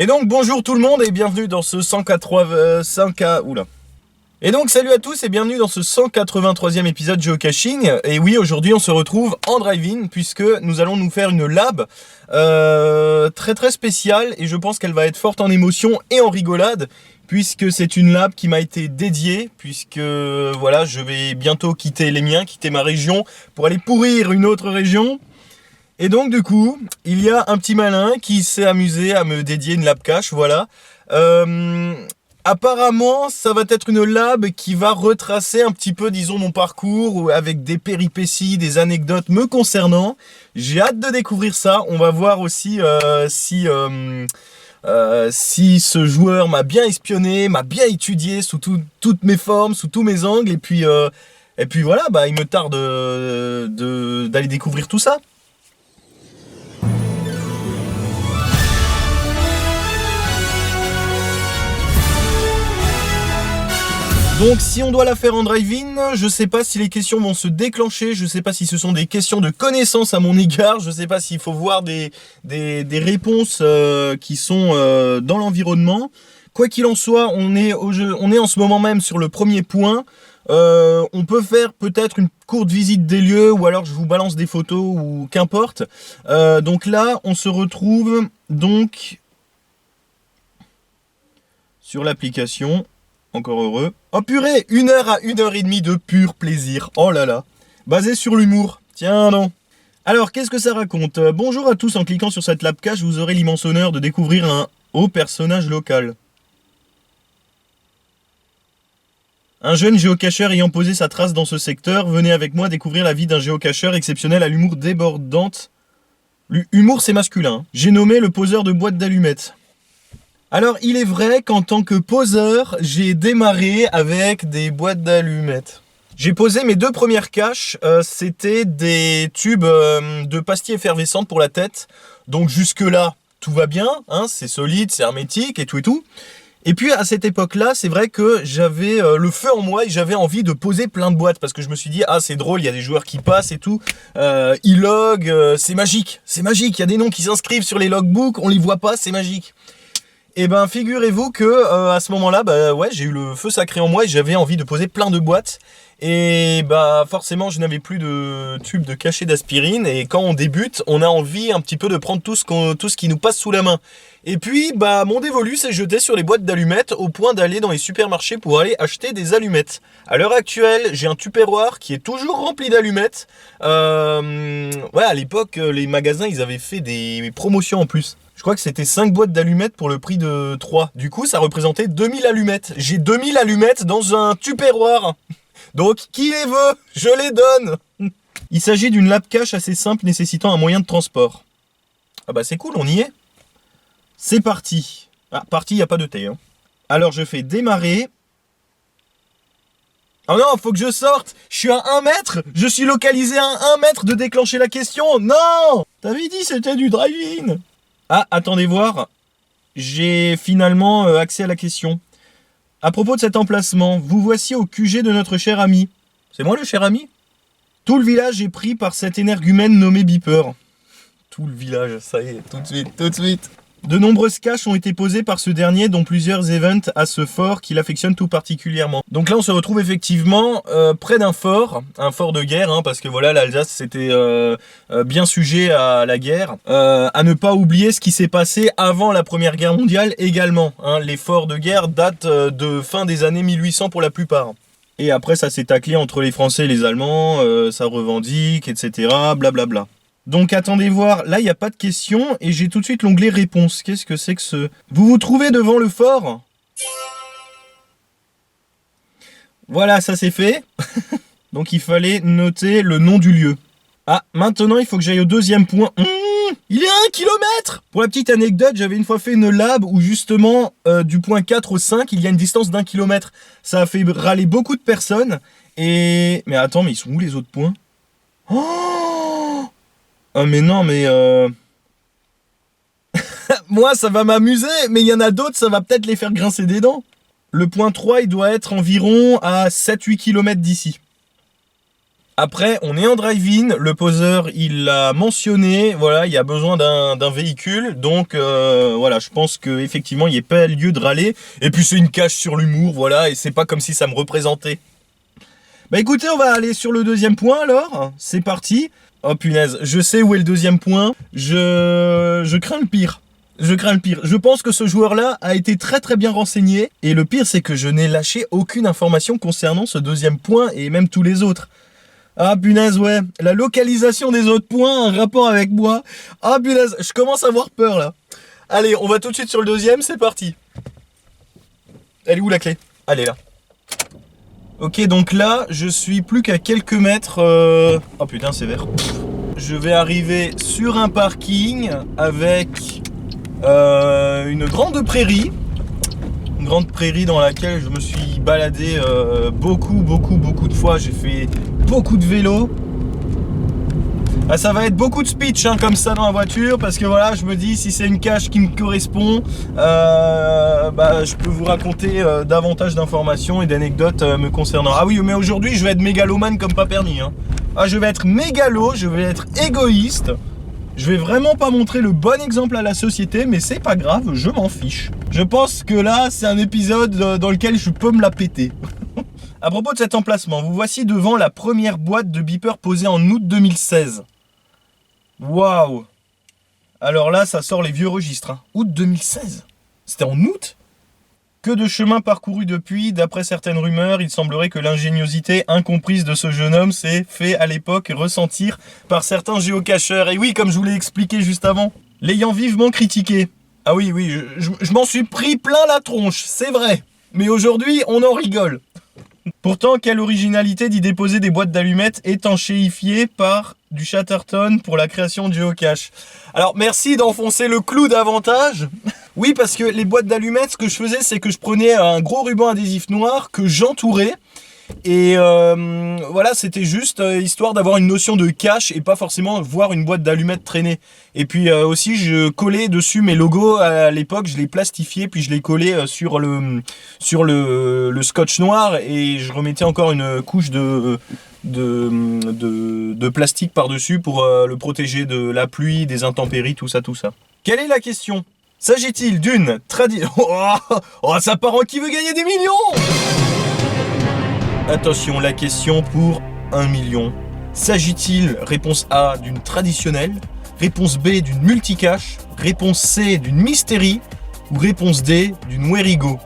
Et donc bonjour tout le monde et bienvenue dans ce 185 oula. Et donc salut à tous et bienvenue dans ce 183e épisode Geocaching. Et oui, aujourd'hui on se retrouve en drive-in puisque nous allons nous faire une lab très spéciale et je pense qu'elle va être forte en émotion et en rigolade puisque c'est une lab qui m'a été dédiée puisque voilà, je vais bientôt quitter les miens, quitter ma région pour aller pourrir une autre région. Et donc du coup, il y a un petit malin qui s'est amusé à me dédier une lab cache, voilà. Apparemment, ça va être une lab qui va retracer un petit peu, disons, mon parcours avec des péripéties, des anecdotes me concernant. J'ai hâte de découvrir ça. On va voir aussi si ce joueur m'a bien espionné, m'a bien étudié sous toutes mes formes, sous tous mes angles. Et puis voilà, bah, il me tarde d'aller découvrir tout ça. Donc si on doit la faire en drive-in, je sais pas si les questions vont se déclencher, je sais pas si ce sont des questions de connaissance à mon égard, je sais pas s'il faut voir des réponses qui sont dans l'environnement. Quoi qu'il en soit, on est en ce moment même sur le premier point. On peut faire peut-être une courte visite des lieux ou alors je vous balance des photos ou qu'importe. Donc là, on se retrouve donc sur l'application. Encore heureux. Oh purée, 1 heure à 1 heure et demie de pur plaisir. Oh là là. Basé sur l'humour. Tiens non. Alors, qu'est-ce que ça raconte? Bonjour à tous, en cliquant sur cette lab cache, vous aurez l'immense honneur de découvrir un haut personnage local. Un jeune géocacheur ayant posé sa trace dans ce secteur, venez avec moi découvrir la vie d'un géocacheur exceptionnel à l'humour débordante. L'humour c'est masculin. Hein. J'ai nommé le poseur de boîtes d'allumettes. Alors, il est vrai qu'en tant que poseur, j'ai démarré avec des boîtes d'allumettes. J'ai posé mes 2 premières caches, c'était des tubes de pastilles effervescentes pour la tête. Donc jusque-là, tout va bien, hein, c'est solide, c'est hermétique et tout et tout. Et puis à cette époque-là, c'est vrai que j'avais le feu en moi et j'avais envie de poser plein de boîtes parce que je me suis dit, ah c'est drôle, il y a des joueurs qui passent et tout, ils log, c'est magique, il y a des noms qui s'inscrivent sur les logbooks, on les voit pas, c'est magique. Et ben figurez-vous que à ce moment-là, bah ouais, j'ai eu le feu sacré en moi et j'avais envie de poser plein de boîtes. Et bah forcément, je n'avais plus de tube de cachet d'aspirine. Et quand on débute, on a envie un petit peu de prendre tout ce qui nous passe sous la main. Et puis, bah mon dévolu s'est jeté sur les boîtes d'allumettes au point d'aller dans les supermarchés pour aller acheter des allumettes. À l'heure actuelle, j'ai un tupperware qui est toujours rempli d'allumettes. Ouais, à l'époque, les magasins, ils avaient fait des promotions en plus. Je crois que c'était 5 boîtes d'allumettes pour le prix de 3. Du coup, ça représentait 2000 allumettes. J'ai 2000 allumettes dans un tupperware. Donc, qui les veut? Je les donne. Il s'agit d'une lab cache assez simple nécessitant un moyen de transport. Ah bah c'est cool, on y est. C'est parti. Ah, parti, il n'y a pas de T. Hein. Alors, je fais démarrer. Oh non, faut que je sorte. Je suis à 1 mètre. Je suis localisé à 1 mètre de déclencher la question. Non! T'avais dit c'était du drive-in. Ah, attendez voir, j'ai finalement accès à la question. À propos de cet emplacement, vous voici au QG de notre cher ami. C'est moi le cher ami? Tout le village est pris par cet énergumène nommé Beeper. Tout le village, ça y est, tout de suite. De nombreuses caches ont été posées par ce dernier, dont plusieurs events à ce fort qu'il affectionne tout particulièrement. Donc là, on se retrouve effectivement près d'un fort, un fort de guerre, hein, parce que voilà, l'Alsace c'était bien sujet à la guerre. À ne pas oublier ce qui s'est passé avant la Première Guerre mondiale également. Hein. Les forts de guerre datent de fin des années 1800 pour la plupart. Et après, ça s'est taclé entre les Français et les Allemands, ça revendique, etc. Blablabla. Donc attendez voir, là il n'y a pas de question et j'ai tout de suite l'onglet réponse. Qu'est-ce que c'est que ce... Vous vous trouvez devant le fort? Voilà, ça c'est fait. Donc il fallait noter le nom du lieu. Ah, maintenant il faut que j'aille au 2e point. Il est à 1 kilomètre! Pour la petite anecdote, j'avais une fois fait une lab où justement du point 4 au 5, il y a une distance d'1 kilomètre. Ça a fait râler beaucoup de personnes. Et... Mais attends, mais ils sont où les autres points? Oh! Ah mais non, mais moi ça va m'amuser, mais il y en a d'autres, ça va peut-être les faire grincer des dents. Le point 3, il doit être environ à 7-8 km d'ici. Après, on est en drive-in, le poseur, il l'a mentionné, voilà, il y a besoin d'un véhicule, donc voilà, je pense qu'effectivement, il n'y a pas lieu de râler. Et puis c'est une cache sur l'humour, voilà, et c'est pas comme si ça me représentait. Bah écoutez, on va aller sur le deuxième point alors, c'est parti. Oh punaise, je sais où est le deuxième point, je crains le pire. Je crains le pire. Je pense que ce joueur-là a été très très bien renseigné. Et le pire, c'est que je n'ai lâché aucune information concernant ce deuxième point et même tous les autres. Ah punaise, ouais. La localisation des autres points a un rapport avec moi. Ah punaise, je commence à avoir peur là. Allez, on va tout de suite sur le deuxième, c'est parti. Elle est où la clé? Elle est là. Ok, donc là, je suis plus qu'à quelques mètres... Oh putain, c'est vert. Je vais arriver sur un parking avec... une grande prairie dans laquelle je me suis baladé beaucoup de fois. J'ai fait beaucoup de vélo. Ah, ça va être beaucoup de speech hein, comme ça dans la voiture parce que voilà, je me dis si c'est une cache qui me correspond, je peux vous raconter davantage d'informations et d'anecdotes me concernant. Ah oui, mais aujourd'hui je vais être mégalomane comme pas permis hein. Ah, je vais être mégalo, je vais être égoïste. Je vais vraiment pas montrer le bon exemple à la société, mais c'est pas grave, je m'en fiche. Je pense que là, c'est un épisode dans lequel je peux me la péter. À propos de cet emplacement, vous voici devant la première boîte de beeper posée en août 2016. Waouh! Alors là, ça sort les vieux registres. Hein. Août 2016? C'était en août? Que de chemin parcouru depuis, d'après certaines rumeurs, il semblerait que l'ingéniosité incomprise de ce jeune homme s'est fait à l'époque ressentir par certains géocacheurs. Et oui, comme je vous l'ai expliqué juste avant, l'ayant vivement critiqué. Ah oui, je m'en suis pris plein la tronche, c'est vrai. Mais aujourd'hui, on en rigole. Pourtant, quelle originalité d'y déposer des boîtes d'allumettes étanchéifiées par du Chatterton pour la création de géocache. Alors, merci d'enfoncer le clou davantage. Oui, parce que les boîtes d'allumettes, ce que je faisais, c'est que je prenais un gros ruban adhésif noir que j'entourais. Et voilà, c'était juste histoire d'avoir une notion de cache et pas forcément voir une boîte d'allumettes traîner. Et puis aussi, je collais dessus mes logos à l'époque, je les plastifiais, puis je les collais sur le scotch noir et je remettais encore une couche de plastique par-dessus pour le protéger de la pluie, des intempéries, tout ça. Quelle est la question? S'agit-il d'une tradition... Oh, ça part en qui veut gagner des millions? Attention, la question pour 1 million. S'agit-il, réponse A, d'une traditionnelle, réponse B, d'une multicache, réponse C, d'une mystérie, ou réponse D, d'une Werigo?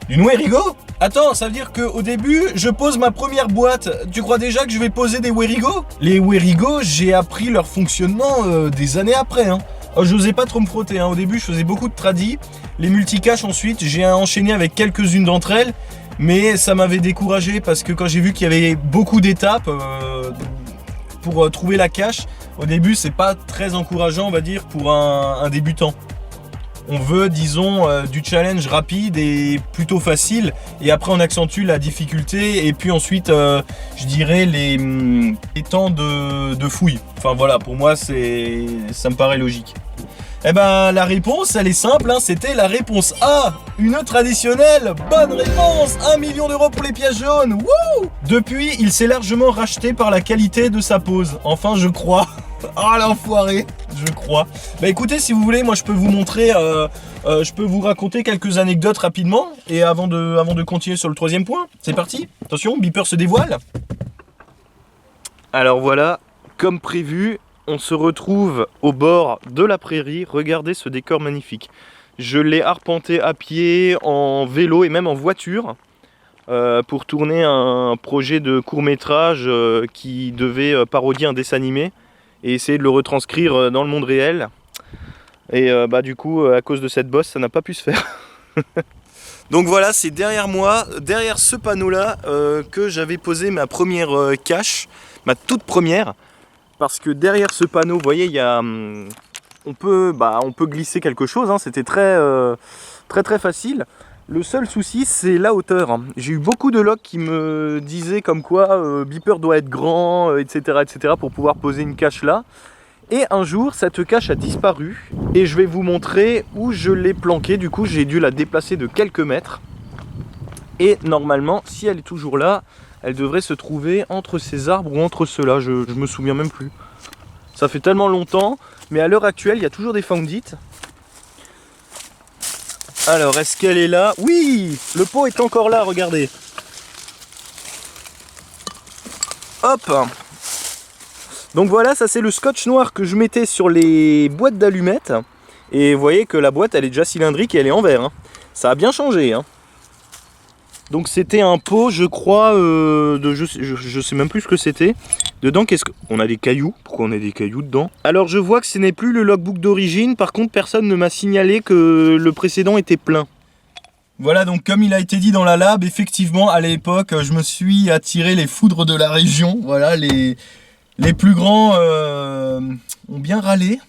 D'une Werigo? Attends, ça veut dire qu'au début, je pose ma première boîte. Tu crois déjà que je vais poser des Werigo? Les Werigo, j'ai appris leur fonctionnement des années après. Hein. Oh, j'osais pas trop me frotter. Hein. Au début, je faisais beaucoup de tradis. Les multicaches, ensuite, j'ai enchaîné avec quelques-unes d'entre elles. Mais ça m'avait découragé parce que quand j'ai vu qu'il y avait beaucoup d'étapes pour trouver la cache, au début c'est pas très encourageant on va dire pour un débutant. On veut disons du challenge rapide et plutôt facile et après on accentue la difficulté et puis ensuite je dirais les temps de fouille. Enfin voilà, pour moi ça me paraît logique. Eh ben la réponse elle est simple, hein, c'était la réponse A, une traditionnelle. Bonne réponse, 1 million d'euros pour les pièces jaunes. Wouh! Depuis, il s'est largement racheté par la qualité de sa pose. Enfin, je crois. Ah l'enfoiré, je crois. Bah écoutez, si vous voulez, moi je peux vous montrer, je peux vous raconter quelques anecdotes rapidement. Et avant de continuer sur le troisième point, c'est parti. Attention, beeper se dévoile. Alors voilà, comme prévu. On se retrouve au bord de la prairie, regardez ce décor magnifique. Je l'ai arpenté à pied, en vélo et même en voiture pour tourner un projet de court-métrage qui devait parodier un dessin animé et essayer de le retranscrire dans le monde réel. Et du coup, à cause de cette bosse, ça n'a pas pu se faire. Donc voilà, c'est derrière moi, derrière ce panneau-là, que j'avais posé ma première cache, ma toute première. Parce que derrière ce panneau, vous voyez, il y a, on peut glisser quelque chose, hein, c'était très facile. Le seul souci, c'est la hauteur. Hein. J'ai eu beaucoup de logs qui me disaient comme quoi beeper doit être grand, etc., pour pouvoir poser une cache là. Et un jour, cette cache a disparu et je vais vous montrer où je l'ai planquée. Du coup, j'ai dû la déplacer de quelques mètres. Et normalement, si elle est toujours là, elle devrait se trouver entre ces arbres ou entre ceux-là, je me souviens même plus. Ça fait tellement longtemps, mais à l'heure actuelle, il y a toujours des Found-it. Alors, est-ce qu'elle est là? Oui, le pot est encore là, regardez. Hop. Donc voilà, ça c'est le scotch noir que je mettais sur les boîtes d'allumettes. Et vous voyez que la boîte, elle est déjà cylindrique et elle est en verre. Hein. Ça a bien changé. Hein. Donc c'était un pot, je crois, je sais même plus ce que c'était. Dedans, qu'est-ce qu'on a des cailloux? Pourquoi on a des cailloux dedans? Alors je vois que ce n'est plus le logbook d'origine. Par contre, personne ne m'a signalé que le précédent était plein. Voilà, donc comme il a été dit dans la lab, effectivement, à l'époque, je me suis attiré les foudres de la région. Voilà, les plus grands ont bien râlé.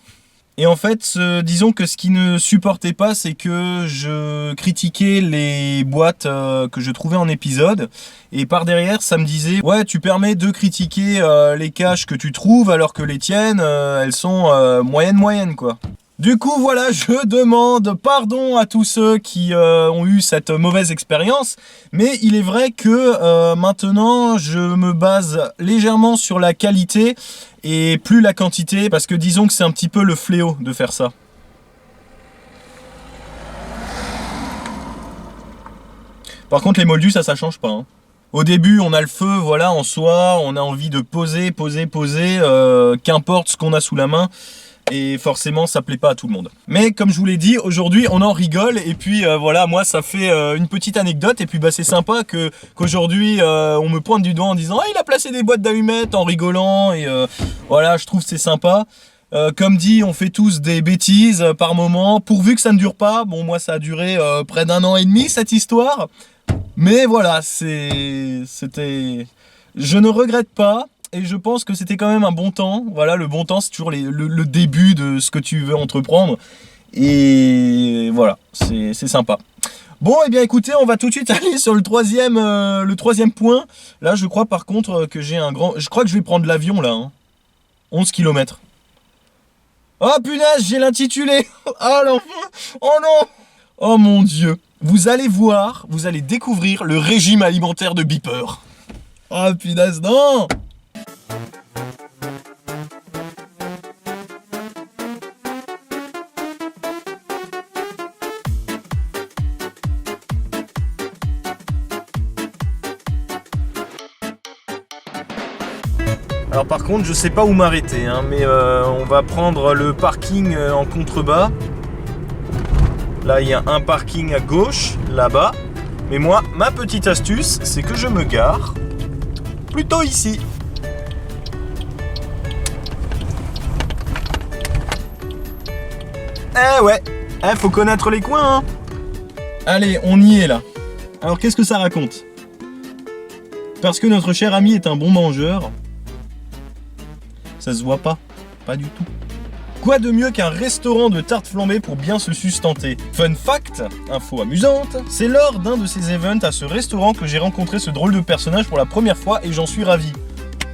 Et en fait, disons que ce qu'ils ne supportaient pas, c'est que je critiquais les boîtes que je trouvais en épisode. Et par derrière, ça me disait « Ouais, tu permets de critiquer les caches que tu trouves alors que les tiennes, elles sont moyennes, quoi. » Du coup, voilà, je demande pardon à tous ceux qui ont eu cette mauvaise expérience. Mais il est vrai que maintenant, je me base légèrement sur la qualité et plus la quantité, parce que disons que c'est un petit peu le fléau de faire ça. Par contre, les moldus, ça change pas. Hein. Au début, on a le feu, voilà, en soi, on a envie de poser, qu'importe ce qu'on a sous la main. Et forcément, ça plaît pas à tout le monde. Mais comme je vous l'ai dit, aujourd'hui, on en rigole. Et puis voilà, moi, ça fait une petite anecdote. Et puis bah, c'est sympa qu'aujourd'hui, on me pointe du doigt en disant « Ah, il a placé des boîtes d'allumettes en rigolant. » Et voilà, je trouve que c'est sympa. Comme dit, on fait tous des bêtises par moment. Pourvu que ça ne dure pas. Bon, moi, ça a duré près d'1 an et demi, cette histoire. Mais voilà, c'était... Je ne regrette pas. Et je pense que c'était quand même un bon temps. Voilà, le bon temps, c'est toujours le début de ce que tu veux entreprendre. Et voilà, c'est sympa. Bon, et bien écoutez, on va tout de suite aller sur le troisième point. Là, je crois par contre que j'ai un grand... Je crois que je vais prendre l'avion, là. Hein. 11 km. Oh punaise, j'ai l'intitulé. Oh l'enfant. Oh non. Oh mon Dieu. Vous allez voir, vous allez découvrir le régime alimentaire de Beeper. Oh punaise, non. Alors par contre, je sais pas où m'arrêter, hein, mais on va prendre le parking en contrebas. Là, il y a un parking à gauche, là-bas. Mais moi, ma petite astuce, c'est que je me gare plutôt ici. Eh ouais, faut connaître les coins, hein. Allez, on y est là. Alors qu'est-ce que ça raconte? Parce que notre cher ami est un bon mangeur. Ça se voit pas du tout. Quoi de mieux qu'un restaurant de tartes flambées pour bien se sustenter? Fun fact, info amusante, c'est lors d'un de ces events à ce restaurant que j'ai rencontré ce drôle de personnage pour la première fois et j'en suis ravi.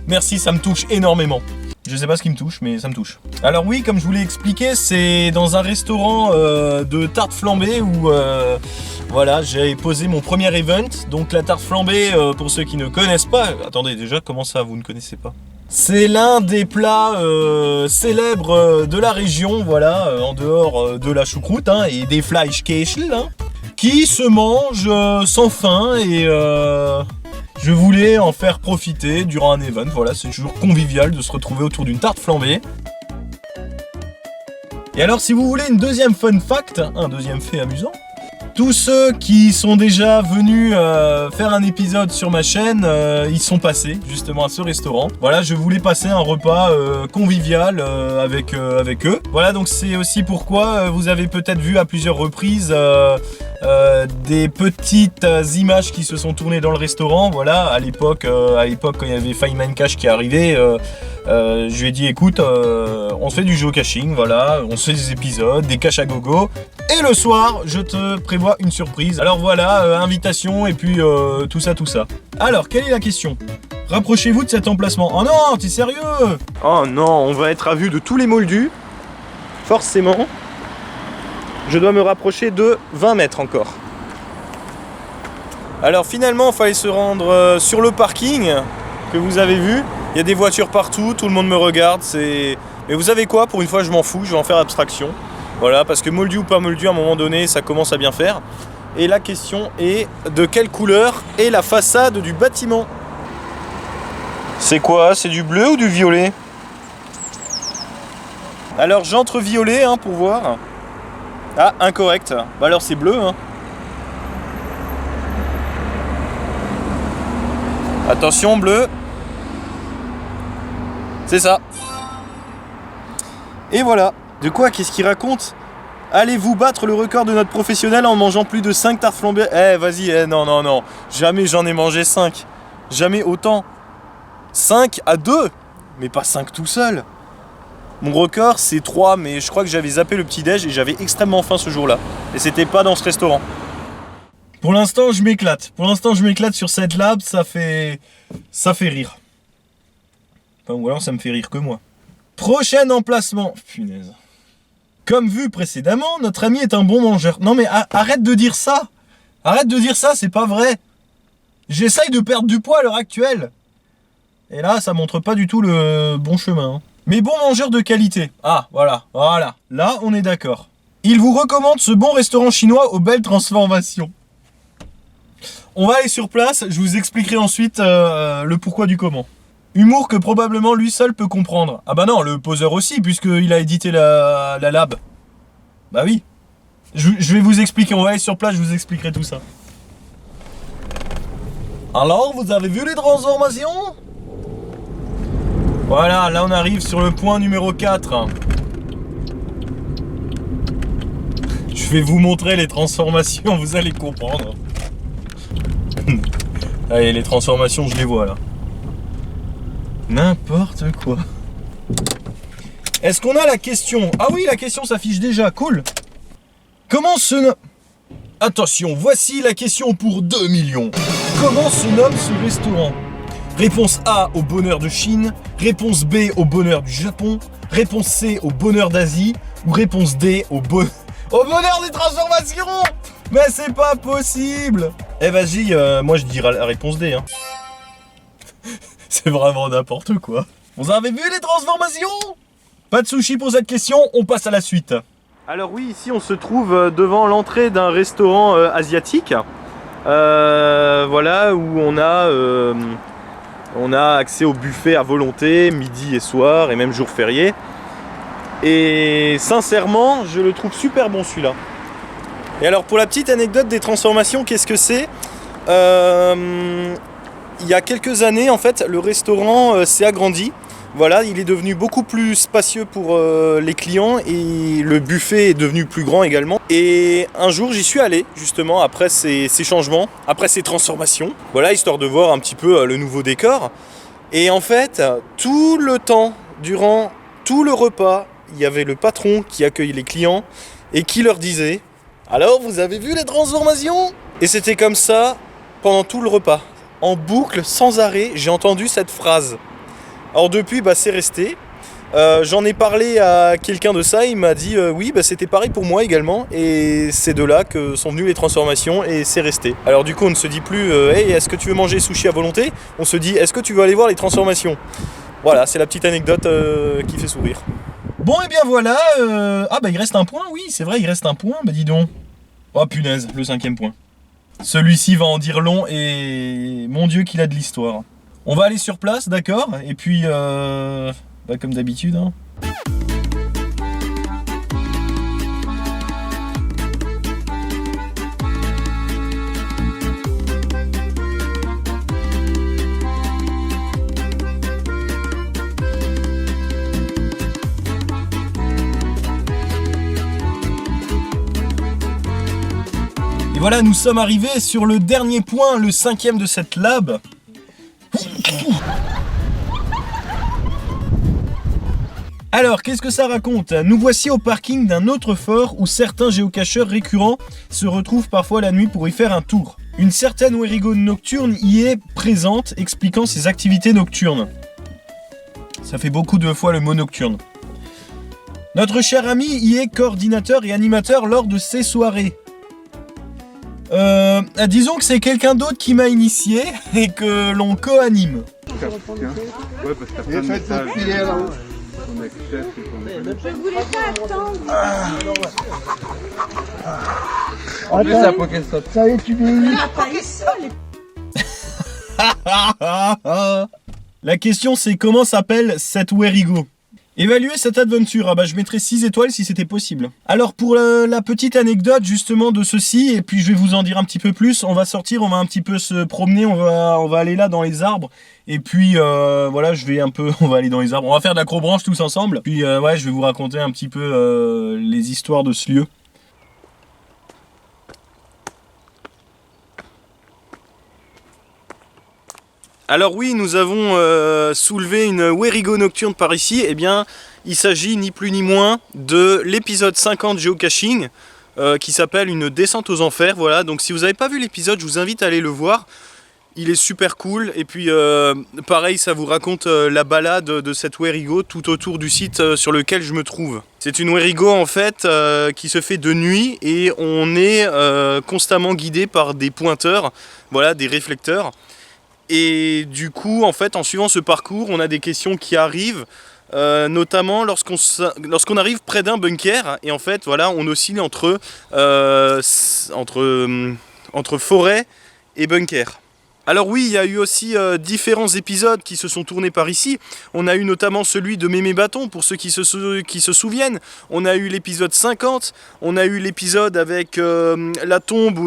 Merci, ça me touche énormément. Je sais pas ce qui me touche, mais ça me touche. Alors oui, comme je vous l'ai expliqué, c'est dans un restaurant de tartes flambées où voilà, j'ai posé mon premier event. Donc la tarte flambée, pour ceux qui ne connaissent pas... Attendez, déjà, comment ça, vous ne connaissez pas? C'est l'un des plats célèbres de la région, voilà, en dehors de la choucroute hein, et des Fleischkäse, hein, qui se mange sans faim et... je voulais en faire profiter durant un event, voilà, c'est toujours convivial de se retrouver autour d'une tarte flambée. Et alors si vous voulez une deuxième fun fact, un deuxième fait amusant, tous ceux qui sont déjà venus faire un épisode sur ma chaîne, ils sont passés justement à ce restaurant. Voilà, je voulais passer un repas convivial avec eux. Voilà, donc c'est aussi pourquoi vous avez peut-être vu à plusieurs reprises des petites images qui se sont tournées dans le restaurant. Voilà, à l'époque quand il y avait Feynman Cash qui est arrivé, je lui ai dit écoute, on se fait du géocaching, voilà, on se fait des épisodes, des caches à gogo. Et le soir, je te prévois une surprise. Alors voilà, invitation et puis tout ça. Alors, quelle est la question? Rapprochez-vous de cet emplacement. Oh non, t'es sérieux? Oh non, on va être à vue de tous les moldus. Forcément. Je dois me rapprocher de 20 mètres encore. Alors finalement, il fallait se rendre sur le parking que vous avez vu. Il y a des voitures partout, tout le monde me regarde. Mais vous savez quoi, pour une fois je m'en fous, je vais en faire abstraction. Voilà, parce que moldu ou pas moldu, à un moment donné, ça commence à bien faire. Et la question est, de quelle couleur est la façade du bâtiment? C'est quoi? C'est du bleu ou du violet? Alors j'entre violet pour voir. Ah, incorrect. Bah alors c'est bleu. Attention, bleu. C'est ça. Et voilà. De quoi? Qu'est-ce qu'il raconte? Allez-vous battre le record de notre professionnel en mangeant plus de 5 tartes flambées? Vas-y, non. Jamais j'en ai mangé 5. Jamais autant. 5 à 2. Mais pas 5 tout seul. Mon record c'est 3, mais je crois que j'avais zappé le petit-déj et j'avais extrêmement faim ce jour-là. Et c'était pas dans ce restaurant. Pour l'instant, je m'éclate. Sur cette lab, ça fait rire. Enfin, ou alors ça me fait rire que moi. Prochain emplacement. Punaise. Comme vu précédemment, notre ami est un bon mangeur. Non mais arrête de dire ça. C'est pas vrai. J'essaye de perdre du poids à l'heure actuelle. Et là, ça montre pas du tout le bon chemin. Mais bon mangeur de qualité. Ah, voilà. Là, on est d'accord. Il vous recommande ce bon restaurant chinois aux belles transformations. On va aller sur place, je vous expliquerai ensuite le pourquoi du comment. Humour que probablement lui seul peut comprendre. Ah bah non, le poseur aussi, puisqu'il a édité la lab. Bah oui. Je vais vous expliquer, on va aller sur place, je vous expliquerai tout ça. Alors, vous avez vu les transformations? Voilà, là on arrive sur le point numéro 4. Je vais vous montrer les transformations, vous allez comprendre. Allez, les transformations, je les vois là. N'importe quoi. Est-ce qu'on a la question? Ah oui, la question s'affiche déjà, cool. Comment se nomme... Attention, voici la question pour 2 millions. Comment se nomme ce restaurant? Réponse A, au bonheur de Chine. Réponse B, au bonheur du Japon. Réponse C, au bonheur d'Asie. Ou réponse D, au bonheur des transformations. Mais c'est pas possible. Vas-y, moi je dirais la réponse D. C'est vraiment n'importe quoi. Vous avez vu les transformations? Pas de sushi pour cette question, on passe à la suite. Alors oui, ici on se trouve devant l'entrée d'un restaurant asiatique. Voilà, où on a accès au buffet à volonté, midi et soir, et même jour férié. Et sincèrement, je le trouve super bon celui-là. Et alors pour la petite anecdote des transformations, qu'est-ce que c'est? Il y a quelques années, en fait, le restaurant s'est agrandi. Voilà, il est devenu beaucoup plus spacieux pour les clients et le buffet est devenu plus grand également. Et un jour, j'y suis allé, justement, après ces changements, après ces transformations. Voilà, histoire de voir un petit peu le nouveau décor. Et en fait, tout le temps, durant tout le repas, il y avait le patron qui accueille les clients et qui leur disait « Alors, vous avez vu les transformations ?» Et c'était comme ça pendant tout le repas. En boucle, sans arrêt, j'ai entendu cette phrase. Alors depuis, c'est resté. J'en ai parlé à quelqu'un de ça, il m'a dit oui, c'était pareil pour moi également. Et c'est de là que sont venues les transformations et c'est resté. Alors du coup, on ne se dit plus hey, est-ce que tu veux manger sushi à volonté? On se dit est-ce que tu veux aller voir les transformations? Voilà, c'est la petite anecdote qui fait sourire. Bon, et bien voilà. Il reste un point, oui, c'est vrai, il reste un point. Dis donc. Oh punaise, le 5e point. Celui-ci va en dire long et mon Dieu qu'il a de l'histoire. On va aller sur place, d'accord? Et puis, comme d'habitude. Et voilà, nous sommes arrivés sur le dernier point, le 5e de cette lab. Alors, qu'est-ce que ça raconte? Nous voici au parking d'un autre fort où certains géocacheurs récurrents se retrouvent parfois la nuit pour y faire un tour. Une certaine Werigo nocturne y est présente, expliquant ses activités nocturnes. Ça fait beaucoup de fois le mot nocturne. Notre cher ami y est coordinateur et animateur lors de ces soirées. Disons que c'est quelqu'un d'autre qui m'a initié et que l'on co-anime. Ouais, parce que t'as plein de messages. On accepte et qu'on... Je voulais pas attendre. En plus, la Pokéstop. Ça y est, tu vieillis. Pas ici, La question c'est comment s'appelle cette Werigo? Évaluer cette aventure, ah bah je mettrais 6 étoiles si c'était possible. Alors pour la petite anecdote justement de ceci, et puis je vais vous en dire un petit peu plus, on va sortir, on va un petit peu se promener, on va aller là dans les arbres, et puis voilà, on va aller dans les arbres, on va faire de l'acrobranche tous ensemble, puis ouais, je vais vous raconter un petit peu les histoires de ce lieu. Alors oui, nous avons soulevé une Werigo nocturne par ici. Eh bien, il s'agit ni plus ni moins de l'épisode 50 géocaching qui s'appelle une descente aux enfers. Voilà, donc si vous n'avez pas vu l'épisode, je vous invite à aller le voir. Il est super cool. Et puis pareil, ça vous raconte la balade de cette Werigo tout autour du site sur lequel je me trouve. C'est une Werigo en fait qui se fait de nuit et on est constamment guidé par des pointeurs, voilà, des réflecteurs. Et du coup, en fait, en suivant ce parcours, on a des questions qui arrivent, notamment lorsqu'on arrive près d'un bunker. Et en fait, voilà, on oscille entre forêt et bunker. Alors oui, il y a eu aussi différents épisodes qui se sont tournés par ici. On a eu notamment celui de Mémé Bâton, pour ceux qui se souviennent. On a eu l'épisode 50. On a eu l'épisode avec la tombe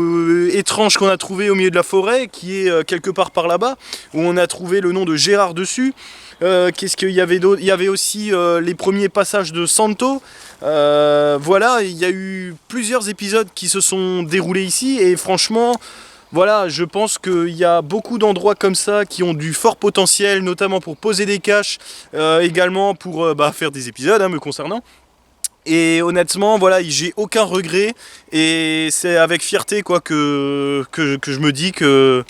étrange qu'on a trouvée au milieu de la forêt, qui est quelque part par là-bas, où on a trouvé le nom de Gérard dessus. Qu'est-ce qu'il y avait d'autre? Il y avait aussi les premiers passages de Santo. Voilà, il y a eu plusieurs épisodes qui se sont déroulés ici, et franchement... Voilà, je pense qu'il y a beaucoup d'endroits comme ça qui ont du fort potentiel, notamment pour poser des caches, également pour faire des épisodes me concernant. Et honnêtement, voilà, j'ai aucun regret et c'est avec fierté quoi que je me dis que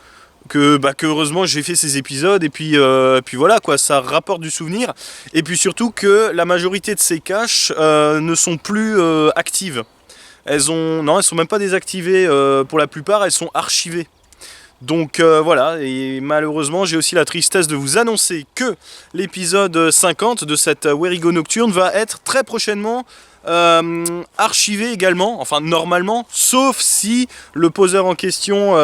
heureusement j'ai fait ces épisodes et puis voilà quoi, ça rapporte du souvenir. Et puis surtout que la majorité de ces caches ne sont plus actives. Elles sont même pas désactivées pour la plupart, elles sont archivées. Donc voilà, et malheureusement j'ai aussi la tristesse de vous annoncer que l'épisode 50 de cette Werigo nocturne va être très prochainement archivé également, enfin normalement, sauf si le poseur en question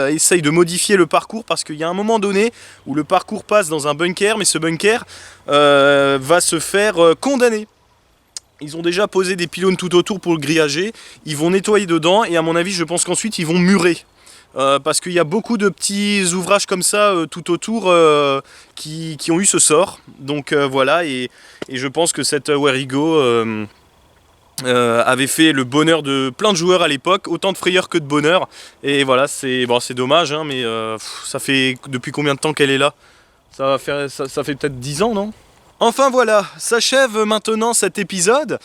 essaye de modifier le parcours, parce qu'il y a un moment donné où le parcours passe dans un bunker, mais ce bunker va se faire condamner. Ils ont déjà posé des pylônes tout autour pour le grillager, ils vont nettoyer dedans et à mon avis je pense qu'ensuite ils vont murer. Parce qu'il y a beaucoup de petits ouvrages comme ça tout autour qui ont eu ce sort. Donc voilà, et je pense que cette Werigo avait fait le bonheur de plein de joueurs à l'époque, autant de frayeur que de bonheur. Et voilà, c'est dommage, hein, mais ça fait depuis combien de temps qu'elle est là? Ça fait peut-être 10 ans, non? Enfin voilà, s'achève maintenant cet épisode.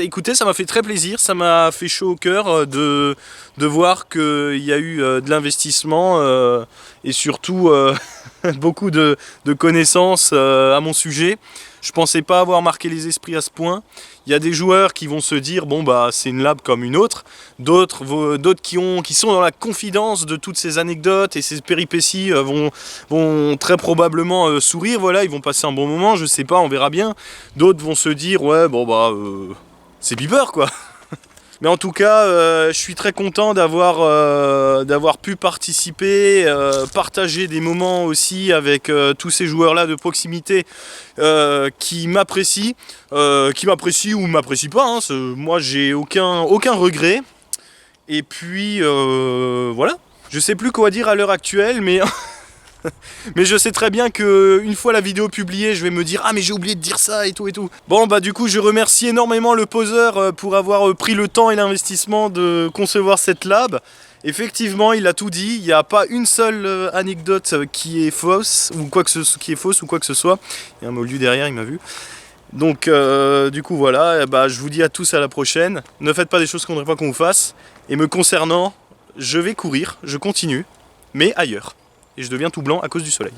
Écoutez, ça m'a fait très plaisir, ça m'a fait chaud au cœur de voir qu'il y a eu de l'investissement et surtout beaucoup de connaissances à mon sujet. Je pensais pas avoir marqué les esprits à ce point. Il y a des joueurs qui vont se dire bon bah c'est une lab comme une autre, d'autres qui sont dans la confidence de toutes ces anecdotes et ces péripéties vont très probablement sourire, voilà, ils vont passer un bon moment, je sais pas, on verra bien. D'autres vont se dire ouais bon bah c'est Bieber quoi. Mais en tout cas, je suis très content d'avoir pu participer, partager des moments aussi avec tous ces joueurs-là de proximité qui m'apprécient ou m'apprécient pas. Hein. Moi, j'ai aucun regret. Et puis, voilà. Je sais plus quoi dire à l'heure actuelle, mais... mais je sais très bien que une fois la vidéo publiée, je vais me dire ah mais j'ai oublié de dire ça et tout et tout. Bon bah du coup je remercie énormément le poseur pour avoir pris le temps et l'investissement de concevoir cette lab. Effectivement, il a tout dit, il n'y a pas une seule anecdote qui est fausse ou quoi que ce soit. Il y a un moldu derrière, il m'a vu. Donc du coup voilà, je vous dis à tous à la prochaine. Ne faites pas des choses qu'on ne voudrait pas qu'on vous fasse. Et me concernant, je vais courir, je continue, mais ailleurs. Et je deviens tout blanc à cause du soleil.